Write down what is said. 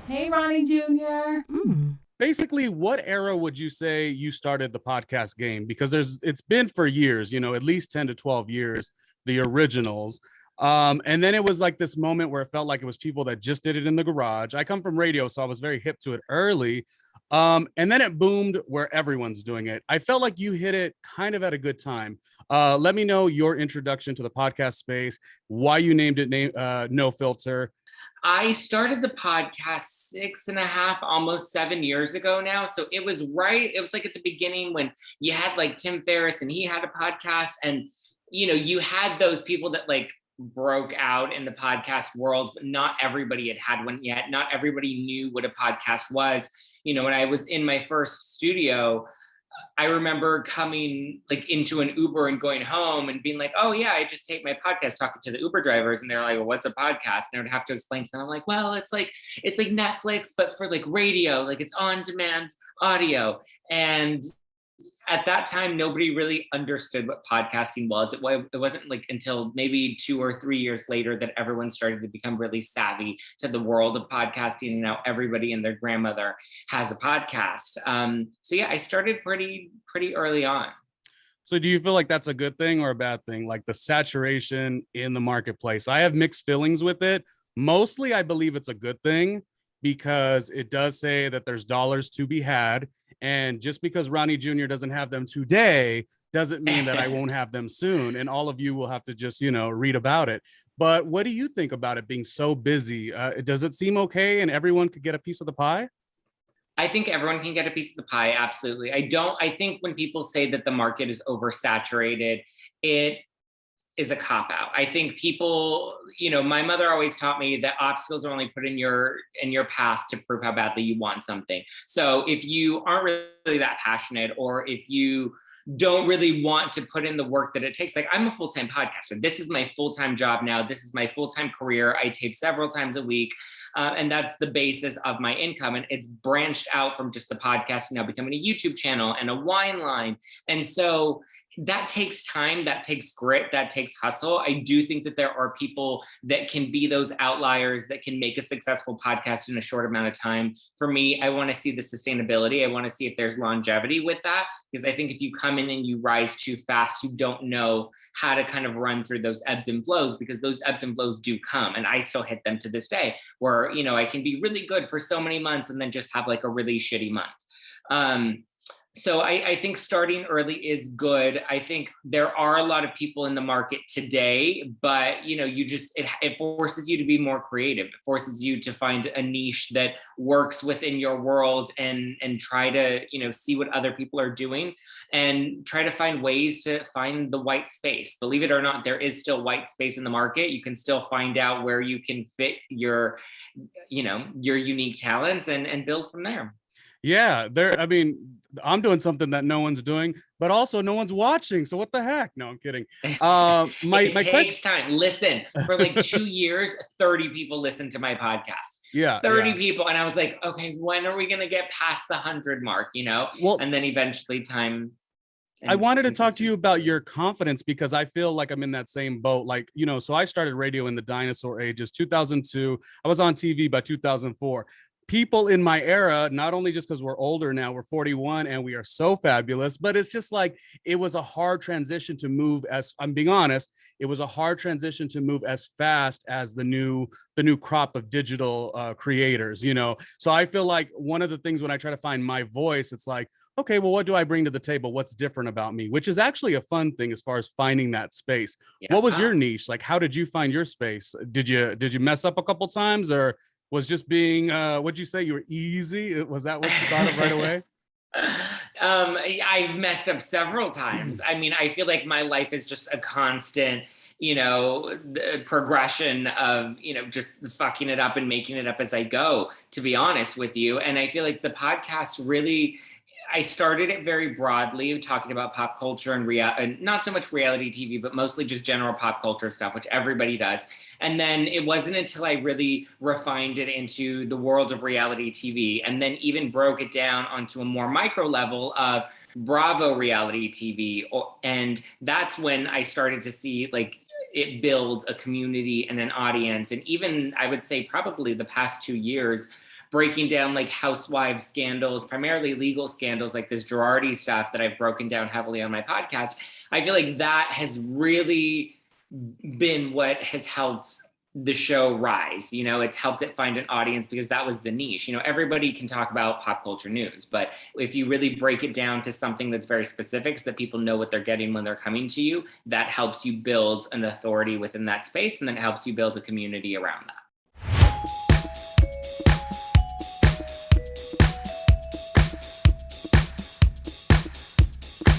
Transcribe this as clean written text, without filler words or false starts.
Hey, Ronnie Jr. Basically, what era would you say you started the podcast game? Because it's been for years, at least 10 to 12 years, the originals. And then it was like this moment where it felt like it was people that just did it in the garage. I come from radio, so I was very hip to it early. And then it boomed where everyone's doing it. I felt like you hit it kind of at a good time. Let me know your introduction to the podcast space, why you named it No Filter. I started the podcast 6.5, almost 7 years ago now. So it was like at the beginning when you had like Tim Ferriss and he had a podcast, and you had those people that like broke out in the podcast world, but not everybody had one yet. Not everybody knew what a podcast was. When I was in my first studio, I remember coming like into an Uber and going home and being like, oh yeah, I just take my podcast, talking to the Uber drivers. And they're like, well, what's a podcast? And I would have to explain to them. I'm like, well, it's like Netflix, but for like radio, like it's on demand audio. And at that time, nobody really understood what podcasting was. It wasn't like until maybe 2 or 3 years later that everyone started to become really savvy to the world of podcasting. And now everybody and their grandmother has a podcast. So yeah, I started pretty early on. So do you feel like that's a good thing or a bad thing? Like the saturation in the marketplace? I have mixed feelings with it. Mostly, I believe it's a good thing because it does say that there's dollars to be had. And just because Ronnie Jr. doesn't have them today doesn't mean that I won't have them soon. And all of you will have to just, read about it. But what do you think about it being so busy? Does it seem okay and everyone could get a piece of the pie? I think everyone can get a piece of the pie. Absolutely. I think when people say that the market is oversaturated, it is a cop out. I think people, my mother always taught me that obstacles are only put in your path to prove how badly you want something. So if you aren't really that passionate, or if you don't really want to put in the work that it takes. Like, I'm a full-time podcaster. This is my full-time job now. This is my full-time career. I tape several times a week. And that's the basis of my income. And it's branched out from just the podcast, now becoming a YouTube channel and a wine line. And so that takes time, that takes grit, that takes hustle. I do think that there are people that can be those outliers that can make a successful podcast in a short amount of time. For me, I want to see the sustainability. I want to see if there's longevity with that, because I think if you come in and you rise too fast, you don't know how to kind of run through those ebbs and flows, because those ebbs and flows do come. And I still hit them to this day, where, I can be really good for so many months and then just have like a really shitty month. So I think starting early is good. I think there are a lot of people in the market today, but it forces you to be more creative. It forces you to find a niche that works within your world, and try to see what other people are doing, and try to find ways to find the white space. Believe it or not, there is still white space in the market. You can still find out where you can fit your unique talents, and build from there. Yeah, I'm doing something that no one's doing, but also no one's watching. So what the heck? No, I'm kidding. It My takes question. time. Listen, for like 2 years, 30 people listened to my podcast. Yeah, 30 yeah. people. And I was like, okay, when are we going to get past the 100 mark, Well, And then eventually time I and wanted to talk to you consistency. about your confidence because I feel like I'm in that same boat. Like, so I started radio in the dinosaur ages, 2002. I was on TV by 2004. People in my era, not only just because we're older now, we're 41 and we are so fabulous, but it's just like it was a hard transition to move. As I'm being honest, it was a hard transition to move as fast as the new crop of digital creators. So I feel like one of the things when I try to find my voice, it's like, okay, well, what do I bring to the table? What's different about me? Which is actually a fun thing as far as finding that space. What was your Yeah. niche? Like, how did you find your space? Did you mess up a couple times, or was just being what'd you say, you were easy? Was that what you thought of right away? I've messed up several times. I mean, I feel like my life is just a constant, progression of, just fucking it up and making it up as I go, to be honest with you. And I feel like the podcast really, I started it very broadly, talking about pop culture and not so much reality TV, but mostly just general pop culture stuff, which everybody does. And then it wasn't until I really refined it into the world of reality TV, and then even broke it down onto a more micro level of Bravo reality TV. And that's when I started to see like it builds a community and an audience. And even I would say probably the past 2 years, breaking down like housewives scandals, primarily legal scandals, like this Girardi stuff that I've broken down heavily on my podcast. I feel like that has really been what has helped the show rise. You know, it's helped it find an audience because that was the niche. You know, everybody can talk about pop culture news, but if you really break it down to something that's very specific so that people know what they're getting when they're coming to you, that helps you build an authority within that space, and then it helps you build a community around that.